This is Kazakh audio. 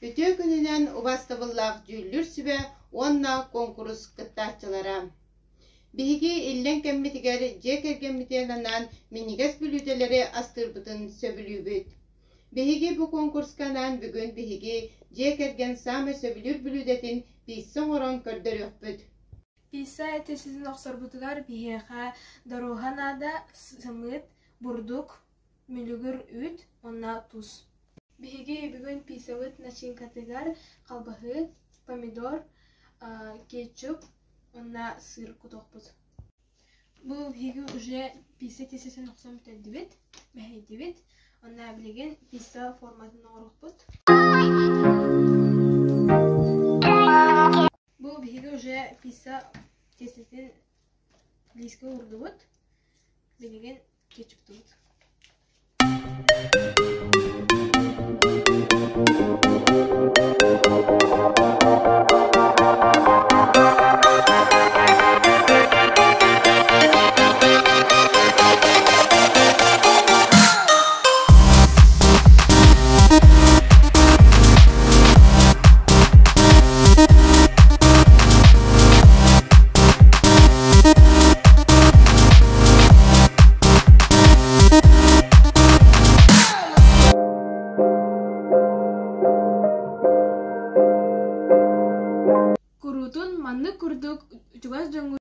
Ötö gününen ubastабыллаах жүүллүр сүбэ онна конкурс кыттаачылара. Биһиги иллен кеммитигер же кергеммитиэнанан минигес бүлүделери астырбытын сөбүлүүбүт. Биһиги бу конкурсканан бүгүн биһиги же керген саме сөбүлүр бүлүдетин писсоң орон көрдөрөкпүт. Писа эти sizin оксорбутугар биһиэха доруханада сымыт, бурдук, мүлүгүр үт, онна туз. Биһиги бүгүн писабыт начинкатыгар калбахы, помидор, кетчуп, онна сыр кутокпут. Бу биһиги уже писа тесесин оксом бүтөдүбүт, бэхейдибит, онна билеген писа форматын оңорукпут. Бу биһиги уже писа тесесин близко урдубут, билеген кетчуптубут.